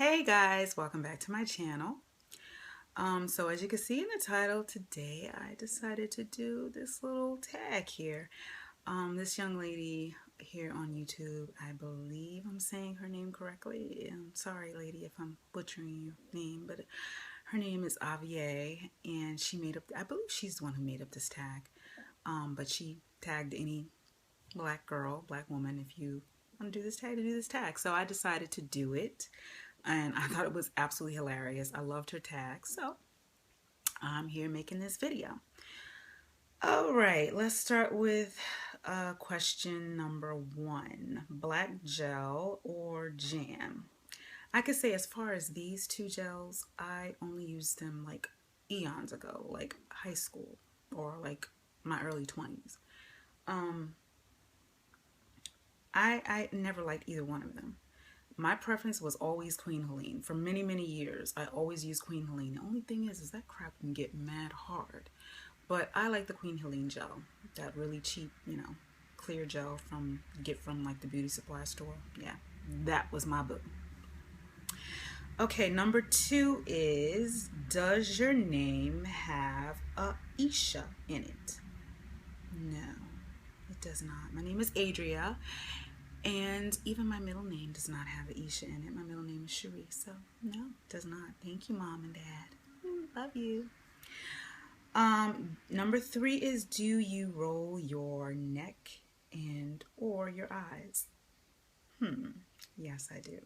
Hey guys, welcome back to my channel. So as you can see in the title, today I decided to do this little tag here. This young lady here on YouTube, I believe I'm saying her name correctly. I'm sorry lady if I'm butchering your name, but her name is Avier, and she made up, I believe she's the one who made up this tag. But she tagged any black girl, black woman, if you want to do this tag, to do this tag. So I decided to do it. And I thought it was absolutely hilarious. I loved her tag, so I'm here making this video. All right, let's start with question number 1. Black gel or jam? I could say as far as these two gels, I only used them like eons ago, like high school or like my early 20s. I never liked either one of them. My preference was always Queen Helene. For many, many years, I always used Queen Helene. The only thing is that crap can get mad hard. But I like the Queen Helene gel. That really cheap, clear gel get from like the beauty supply store. Yeah, that was my boo. Okay, number 2 is, does your name have a Isha in it? No, it does not. My name is Adria. And even my middle name does not have an Isha in it. My middle name is Shea, so no, it does not. Thank you, Mom and Dad. Love you. Number 3 is, do you roll your neck and or your eyes? Yes, I do.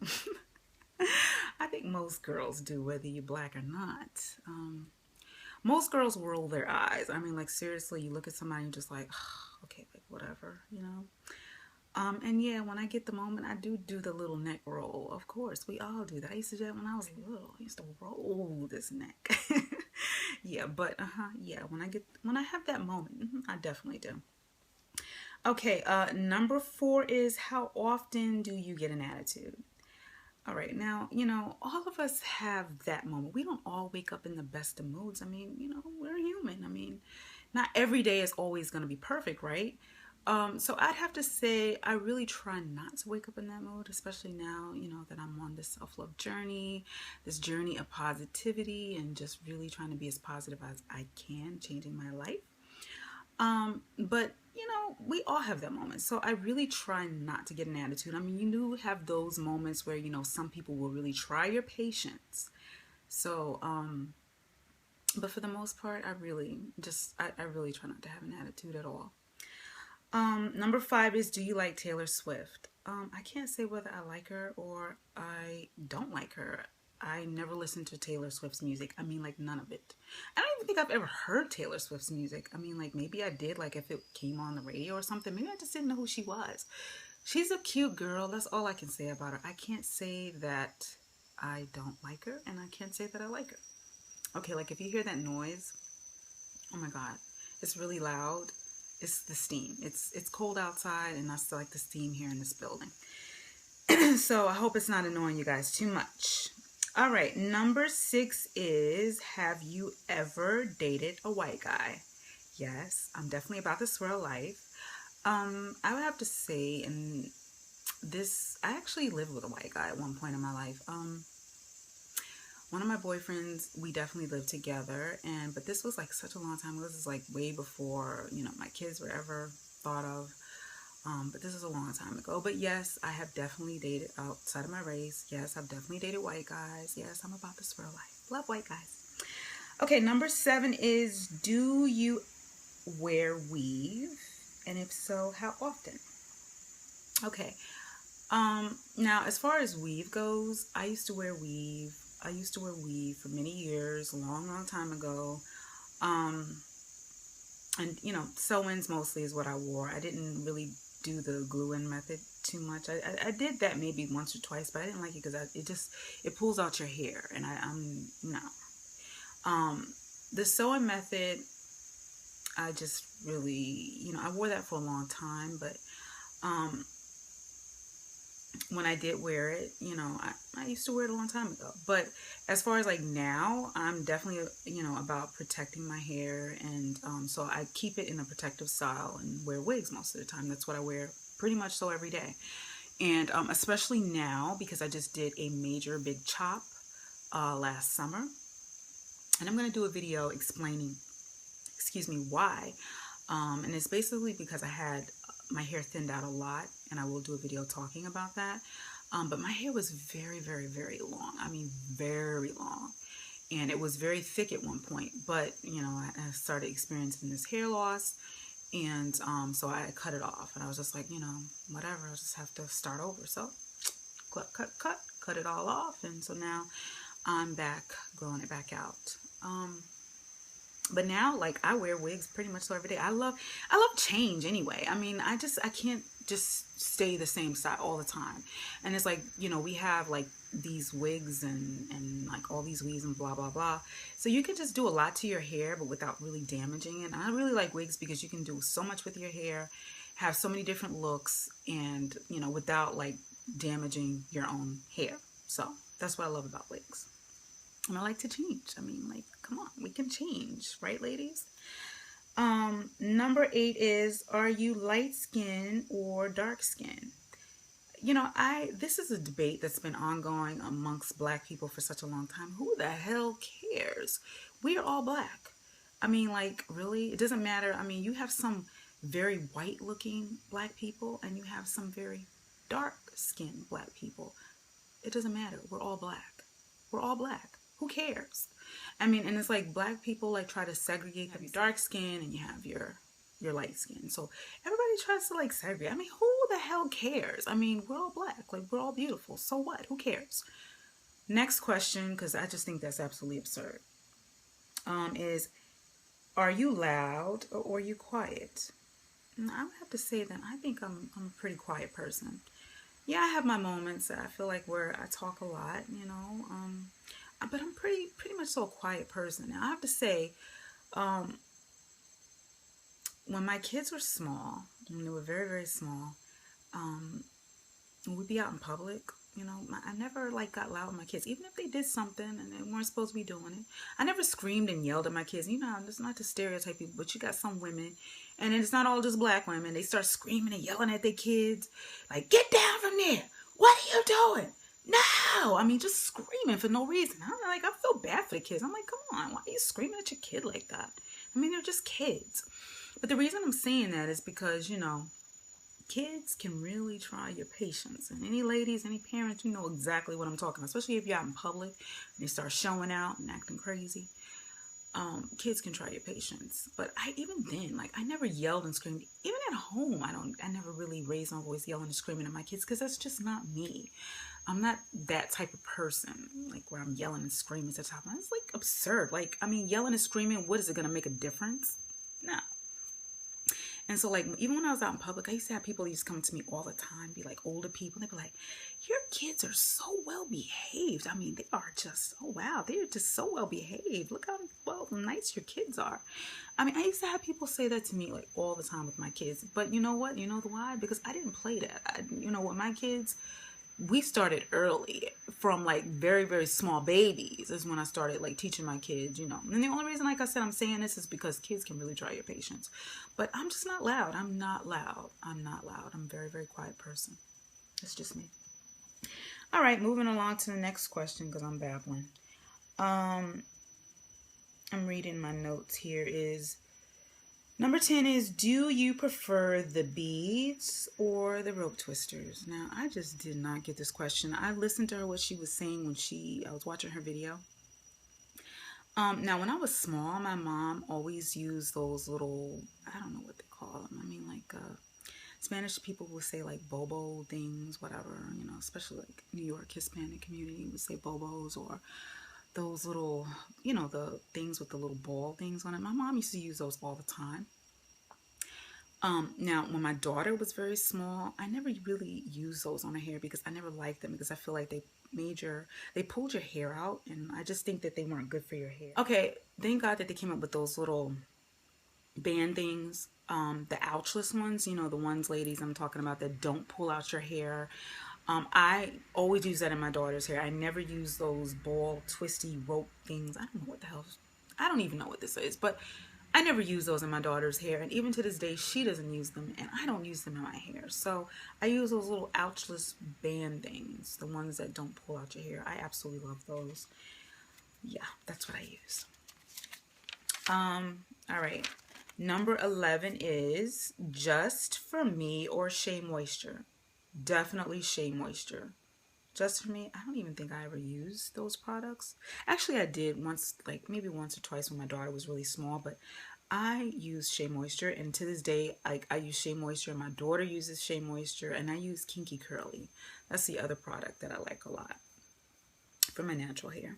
I think most girls do, whether you're black or not. Most girls roll their eyes. I mean, like, seriously, you look at somebody and you're just like, oh, okay, like, whatever, And yeah, when I get the moment, I do the little neck roll. Of course, we all do that. I used to do that when I was little. I used to roll this neck. Yeah, but yeah, when I have that moment, I definitely do. Okay, number 4 is, how often do you get an attitude? All right, now, all of us have that moment. We don't all wake up in the best of moods. I mean, we're human. I mean, not every day is always going to be perfect, right? So I'd have to say I really try not to wake up in that mood, especially now, that I'm on this self-love journey, this journey of positivity, and just really trying to be as positive as I can, changing my life. But, we all have that moment. So I really try not to get an attitude. I mean, you do have those moments where, some people will really try your patience. So, but for the most part, I really try not to have an attitude at all. Number 5 is, do you like Taylor Swift? I can't say whether I like her or I don't like her. I never listened to Taylor Swift's music. I mean, like, none of it. I don't even think I've ever heard Taylor Swift's music. I mean, like, maybe I did, like, if it came on the radio or something. Maybe I just didn't know who she was. She's a cute girl. That's all I can say about her. I can't say that I don't like her, and I can't say that I like her. Okay, like, if you hear that noise, oh my God, it's really loud. It's the steam. It's cold outside, and that's like the steam here in this building. So I hope it's not annoying you guys too much. All right, number 6 is, have you ever dated a white guy? Yes, I'm definitely about the swirl life. I would have to say, I actually lived with a white guy at one point in my life. One of my boyfriends, we definitely lived together, but this was like such a long time ago. This is like way before, my kids were ever thought of. But this is a long time ago. But yes, I have definitely dated outside of my race. Yes, I've definitely dated white guys. Yes, I'm about the swirl life. Love white guys. Okay, number 7 is, do you wear weave? And if so, how often? Okay. Now, as far as weave goes, I used to wear weave. I used to wear weave for many years, a long, long time ago. And, sew-ins mostly is what I wore. I didn't really do the glue-in method too much. I did that maybe once or twice, but I didn't like it because it pulls out your hair, and no. The sewing method, I just really, I wore that for a long time, but when I did wear it, I used to wear it a long time ago. But as far as like now, I'm definitely, about protecting my hair. And so I keep it in a protective style and wear wigs most of the time. That's what I wear pretty much so every day. And especially now, because I just did a major big chop last summer. And I'm going to do a video explaining, excuse me, why. And it's basically because I had my hair thinned out a lot, and I will do a video talking about that. But my hair was very, very, very long. I mean, very long. And it was very thick at one point. But, you know, I started experiencing this hair loss. And so I cut it off. And I was just like, you know, whatever. I'll just have to start over. So cut it all off. And so now I'm back growing it back out. But now, like, I wear wigs pretty much every day. I love change anyway. I mean, I can't just stay the same style all the time. And it's like, you know, we have like these wigs and like all these weaves and blah, blah, blah. So you can just do a lot to your hair, but without really damaging it. And I really like wigs because you can do so much with your hair, have so many different looks, and, you know, without like damaging your own hair. So that's what I love about wigs. And I like to change. I mean, like, come on, we can change, right, ladies? Number 8 is, are you light skin or dark skin? You know, this is a debate that's been ongoing amongst black people for such a long time. Who the hell cares? We are all black. I mean, like, really? It doesn't matter. I mean, you have some very white looking black people and you have some very dark skinned black people. It doesn't matter. We're all black. We're all black. Who cares? I mean, and it's like black people like try to segregate. You have your dark skin and you have your light skin. So everybody tries to like segregate. I mean, who the hell cares? I mean, we're all black. Like, we're all beautiful. So what? Who cares? Next question, because I just think that's absolutely absurd, is, are you loud or are you quiet? And I would have to say that I think I'm a pretty quiet person. Yeah, I have my moments. I feel like where I talk a lot, you know, but I'm pretty much so a quiet person. Now, I have to say, when my kids were small, when they were very, very small, when we'd be out in public, you know, I never like got loud with my kids, even if they did something and they weren't supposed to be doing it. I never screamed and yelled at my kids. You know, it's not to stereotype people, but you got some women, and it's not all just black women. They start screaming and yelling at their kids, like, get down from there. What are you doing? No, I mean, just screaming for no reason. I'm like, I feel bad for the kids. I'm like, come on, why are you screaming at your kid like that? I mean, they're just kids. But the reason I'm saying that is because, you know, kids can really try your patience. And any ladies, any parents, you know exactly what I'm talking about, especially if you're out in public and they start showing out and acting crazy. Kids can try your patience. But even then, like, I never yelled and screamed. Even at home, I never really raised my voice yelling and screaming at my kids because that's just not me. I'm not that type of person, like, where I'm yelling and screaming to the top. It's like absurd. Like, I mean, yelling and screaming, what is it going to make a difference? No. And so, like, even when I was out in public, I used to have people used to come to me all the time, be like older people. They'd be like, your kids are so well behaved. I mean, they are just, oh wow, they're just so well behaved. Look how well nice your kids are. I mean, I used to have people say that to me like all the time with my kids. But you know what? You know why? Because I didn't play that. You know, with my kids, we started early, from like very, very small babies is when I started like teaching my kids, you know. And the only reason, like I said, I'm saying this is because kids can really try your patience. But I'm just not loud. I'm not loud. I'm not loud. I'm a very, very quiet person. It's just me. All right, moving along to the next question because I'm babbling. I'm reading my notes here. Is number 10 is, do you prefer the beads or the rope twisters? Now, I just did not get this question. I listened to her, what she was saying when I was watching her video. Now, when I was small, my mom always used those little, I don't know what they call them. I mean, like, Spanish people would say, like, bobo things, whatever, you know, especially, like, New York Hispanic community would say bobos, or those little, you know, the things with the little ball things on it. My mom used to use those all the time. Now, when my daughter was very small, I never really used those on her hair because I never liked them, because I feel like they pulled your hair out, and I just think that they weren't good for your hair. Okay, thank God that they came up with those little band things, the ouchless ones, you know, the ones, ladies, I'm talking about, that don't pull out your hair. I always use that in my daughter's hair. I never use those ball twisty rope things. I don't know what the hell, I don't even know what this is, but I never use those in my daughter's hair, and even to this day, she doesn't use them, and I don't use them in my hair. So I use those little ouchless band things, the ones that don't pull out your hair. I absolutely love those. Yeah, that's what I use. All right. Number 11 is Just For Me or Shea Moisture. Definitely Shea Moisture. Just For Me. I don't even think I ever used those products. Actually, I did once, like maybe once or twice when my daughter was really small, but I use Shea Moisture, and to this day, like I use Shea Moisture, and my daughter uses Shea Moisture, and I use Kinky Curly. That's the other product that I like a lot for my natural hair.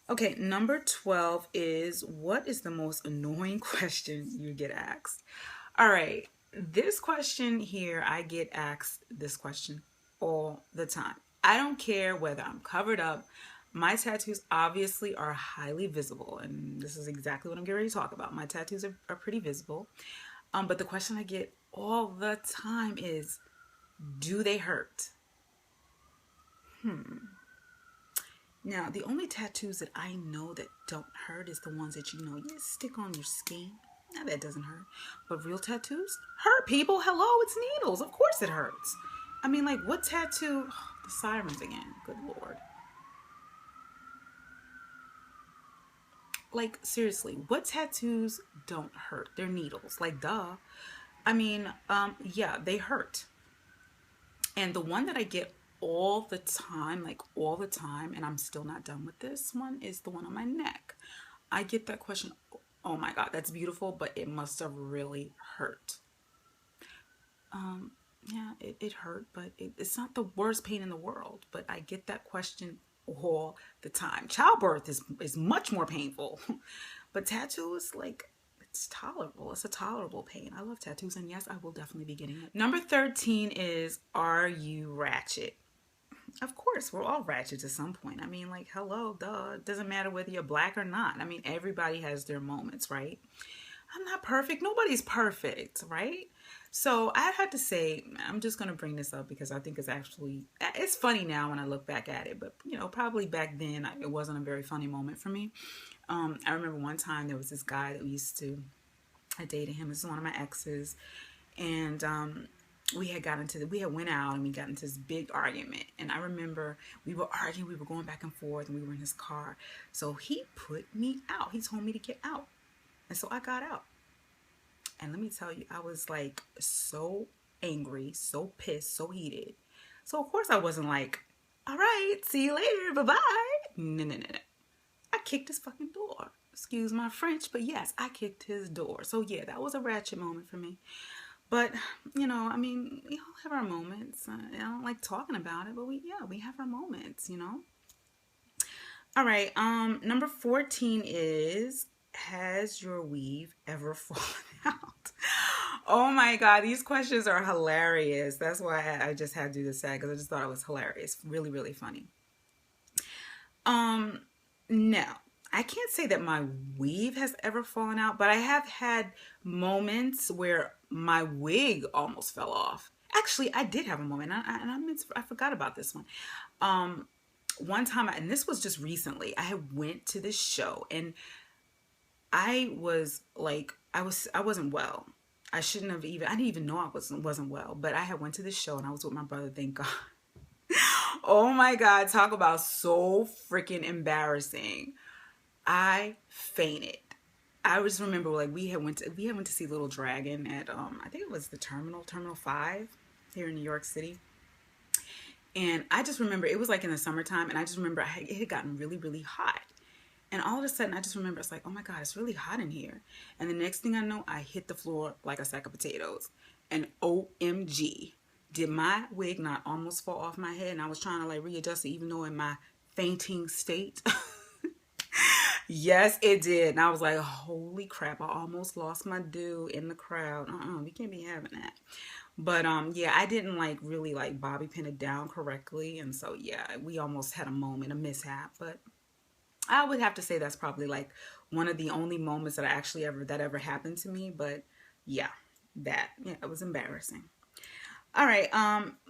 Okay, number 12 is, what is the most annoying question you get asked? All right, this question here, I get asked this question all the time. I don't care whether I'm covered up. My tattoos obviously are highly visible, and this is exactly what I'm getting ready to talk about. My tattoos are pretty visible. But the question I get all the time is, do they hurt? Now, the only tattoos that I know that don't hurt is the ones that you stick on your skin. Now, that doesn't hurt. But real tattoos hurt, people. Hello, it's needles. Of course it hurts. I mean, like, what tattoo? Oh, the sirens again. Good Lord. Like, seriously, what tattoos don't hurt? They're needles. Like, duh. I mean, yeah, they hurt. And the one that I get all the time, like all the time, and I'm still not done with this one, is the one on my neck. I get that question, oh my God, that's beautiful, but it must have really hurt. Yeah, it hurt, but it's not the worst pain in the world. But I get that question all the time. Childbirth is much more painful. But tattoos, like, it's tolerable. It's a tolerable pain. I love tattoos, and yes, I will definitely be getting it. Number 13 is, are you ratchet? Of course, we're all ratchet to some point. I mean, like, hello, duh. It doesn't matter whether you're black or not. I mean, everybody has their moments, right? I'm not perfect. Nobody's perfect, right? So I had to say, I'm just going to bring this up because I think it's funny now when I look back at it. But, probably back then, it wasn't a very funny moment for me. I remember one time there was this guy that I dated him. This is one of my exes. And we had went out and we got into this big argument. And I remember we were arguing, we were going back and forth, and we were in his car. So he put me out. He told me to get out. And so I got out. And let me tell you, I was like so angry, so pissed, so heated. So of course I wasn't like, all right, see you later, bye-bye. No. I kicked his fucking door. Excuse my French, but yes, I kicked his door. So yeah, that was a ratchet moment for me. But, I mean, we all have our moments. I don't like talking about it, but we have our moments, All right, number 14 is, has your weave ever fallen out? Oh my God, these questions are hilarious. That's why I just had to do this tag, because I just thought it was hilarious. Really, really funny. No, I can't say that my weave has ever fallen out, but I have had moments where my wig almost fell off. Actually, I did have a moment, and I forgot about this one. One time, and this was just recently, I went to this show, and I was like, I wasn't well. I didn't even know I wasn't well, but I had went to this show, and I was with my brother, thank God. Oh my God, talk about so freaking embarrassing. I fainted. I just remember, like, we went to see Little Dragon at I think it was the Terminal 5 here in New York City. And I just remember it was like in the summertime, and I just remember it had gotten really, really hot. And all of a sudden, I just remember, it's like, oh my God, it's really hot in here. And the next thing I know, I hit the floor like a sack of potatoes. And OMG, did my wig not almost fall off my head? And I was trying to like readjust it, even though in my fainting state. Yes, it did. And I was like, holy crap, I almost lost my dude in the crowd. We can't be having that. But yeah, I didn't like really like bobby pin it down correctly. And so yeah, we almost had a mishap. But I would have to say that's probably like one of the only moments that ever happened to me. But yeah, it was embarrassing. All right,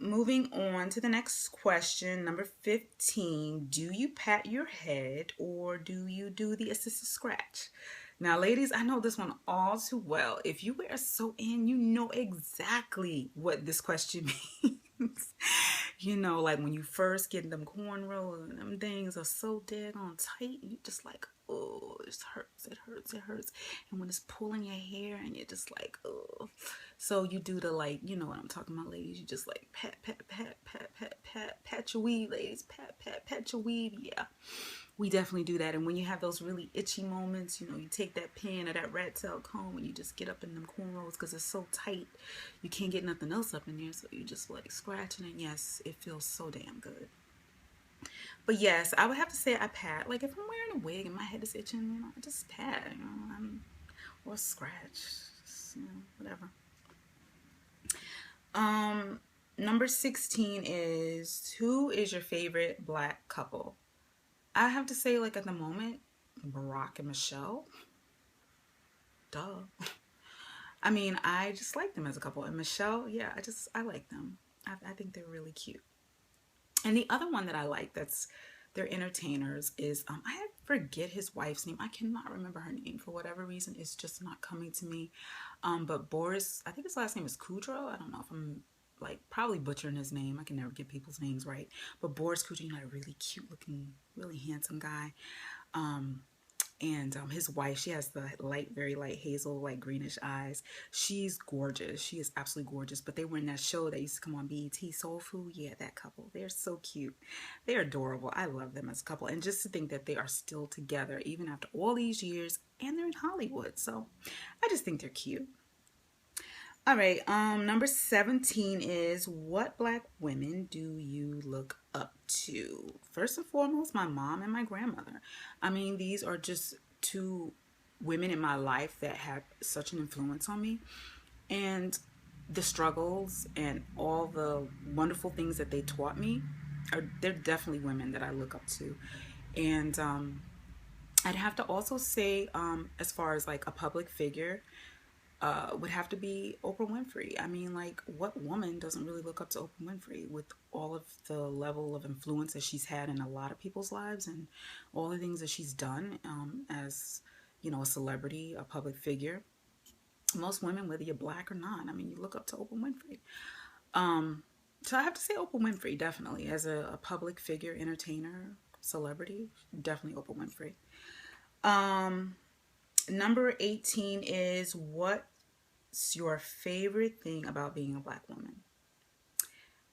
moving on to the next question, number 15. Do you pat your head or do you do the assisted scratch? Now, ladies, I know this one all too well. If you wear a sew in, you know exactly what this question means. You know, like when you first get them cornrows and them things are so daggone tight, and you just like, oh, it hurts, it hurts, it hurts. And when it's pulling your hair, and you're just like, oh. So you do the like, you know what I'm talking about, ladies. You just like pat, pat, pat, pat, pat, pat, pat your weave, ladies. Pat, pat, pat your weave. Yeah, we definitely do that. And when you have those really itchy moments, you know, you take that pin or that rat tail comb and you just get up in them cornrows because it's so tight, you can't get nothing else up in there. So you just like scratching, and yes, it feels so damn good. But yes, I would have to say I pat. Like if I'm wearing a wig and my head is itching, you know, I just pat, you know, or scratch, just, you know, whatever. Number 16 is, who is your favorite black couple? I have to say, like at the moment, Barack and Michelle. Duh. I mean, I just like them as a couple. And Michelle, yeah, I like them. I think they're really cute. And the other one that I like that's they're entertainers is I forget his wife's name. I cannot remember her name for whatever reason. It's just not coming to me. But Boris, I think his last name is Kudrow. I don't know if I'm like probably butchering his name. I can never get people's names right. But Boris Kudrow, you know, a really cute looking, really handsome guy. And his wife, she has the light, very light hazel, like greenish eyes. She's gorgeous. She is absolutely gorgeous. But they were in that show that used to come on BET, Soul Food. Yeah, that couple. They're so cute. They're adorable. I love them as a couple. And just to think that they are still together, even after all these years, and they're in Hollywood. So I just think they're cute. All right, number 17 is, what black women do you look up to? First and foremost, my mom and my grandmother. I mean, these are just two women in my life that have such an influence on me. And the struggles and all the wonderful things that they taught me they're definitely women that I look up to. And I'd have to also say, as far as like a public figure, would have to be Oprah Winfrey. I mean, like, what woman doesn't really look up to Oprah Winfrey with all of the level of influence that she's had in a lot of people's lives and all the things that she's done as, you know, a celebrity, a public figure. Most women, whether you're black or not, I mean, you look up to Oprah Winfrey. So I have to say Oprah Winfrey, definitely, as a public figure, entertainer, celebrity, definitely Oprah Winfrey. Number 18 is, what's your favorite thing about being a black woman?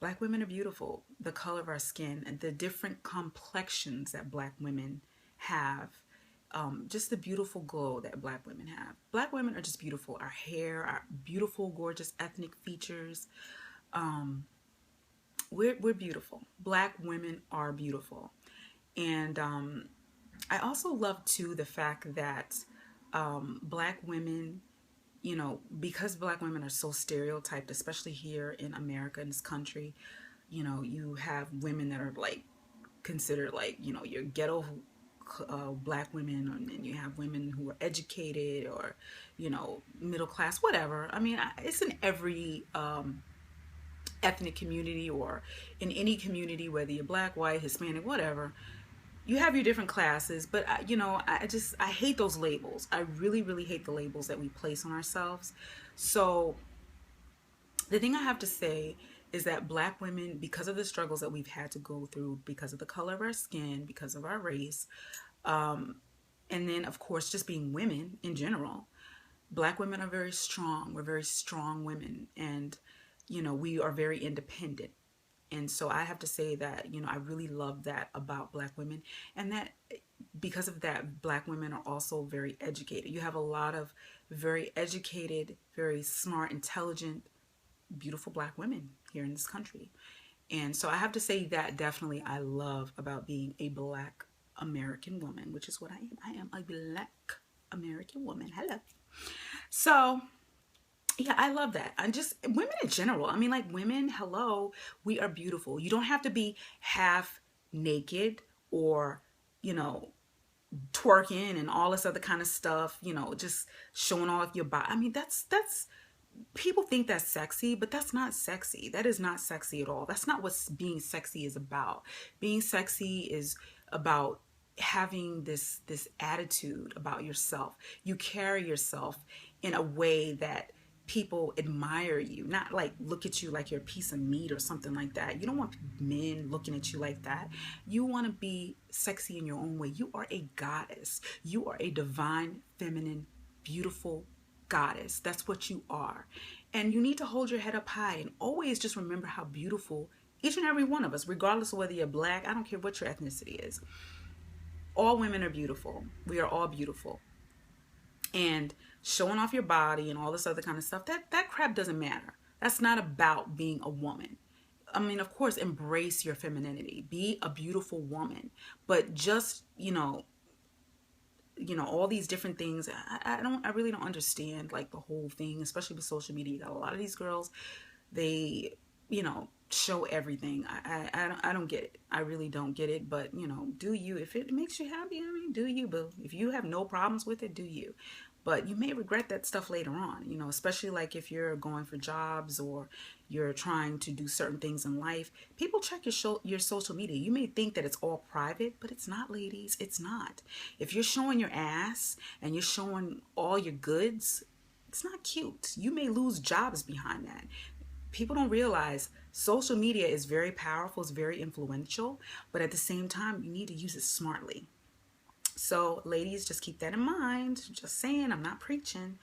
Black women are beautiful. The color of our skin and the different complexions that black women have. Just the beautiful glow that black women have. Black women are just beautiful. Our hair, our beautiful, gorgeous ethnic features. We're beautiful. Black women are beautiful. And I also love, too, the fact that black women, you know, because black women are so stereotyped, especially here in America, in this country, you know, you have women that are like considered like, you know, your ghetto black women, and then you have women who are educated or, you know, middle class, whatever. I mean, it's in every ethnic community or in any community, whether you're black, white, Hispanic, whatever. You have your different classes, but you know, I hate those labels. I really, really hate the labels that we place on ourselves. So the thing I have to say is that black women, because of the struggles that we've had to go through, because of the color of our skin, because of our race, and then of course just being women in general, black women are very strong. We're very strong women, and you know, we are very independent. And so I have to say that, you know, I really love that about black women, and that because of that, black women are also very educated. You have a lot of very educated, very smart, intelligent, beautiful black women here in this country. And so I have to say that definitely I love about being a black American woman, which is what I am. I am a black American woman. Hello. So yeah, I love that. And just women in general. I mean, like, women, hello, we are beautiful. You don't have to be half naked or, you know, twerking and all this other kind of stuff, you know, just showing off your body. I mean, that's people think that's sexy, but that's not sexy. That is not sexy at all. That's not what being sexy is about. Being sexy is about having this attitude about yourself. You carry yourself in a way that people admire you, not like look at you like you're a piece of meat or something like that. You don't want men looking at you like that. You want to be sexy in your own way. You are a goddess. You are a divine, feminine, beautiful goddess. That's what you are. And you need to hold your head up high and always just remember how beautiful each and every one of us, regardless of whether you're black, I don't care what your ethnicity is. All women are beautiful. We are all beautiful. And showing off your body and all this other kind of stuff, that crap doesn't matter. That's not about being a woman. I mean, of course, embrace your femininity. Be a beautiful woman. But just, all these different things, I really don't understand like the whole thing, especially with social media. You got a lot of these girls, they, show everything. I don't get it. I really don't get it. But do you? If it makes you happy, I mean, do you, boo. If you have no problems with it, do you. But you may regret that stuff later on, especially like if you're going for jobs or you're trying to do certain things in life. People check your social media. You may think that it's all private, but it's not, ladies. It's not. If you're showing your ass and you're showing all your goods, it's not cute. You may lose jobs behind that. People don't realize social media is very powerful, it's very influential, but at the same time, you need to use it smartly. So ladies, just keep that in mind. Just saying, I'm not preaching.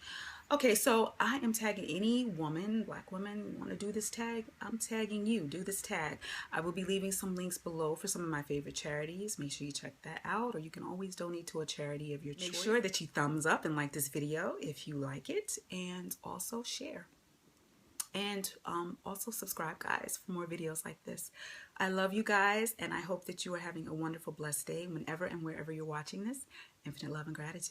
Okay, so I am tagging any woman, black woman, want to do this tag? I'm tagging you. Do this tag. I will be leaving some links below for some of my favorite charities. Make sure you check that out, or you can always donate to a charity of your choice. Make sure that you thumbs up and like this video if you like it, and also share. And also subscribe, guys, for more videos like this. I love you guys, and I hope that you are having a wonderful, blessed day whenever and wherever you're watching this. Infinite love and gratitude.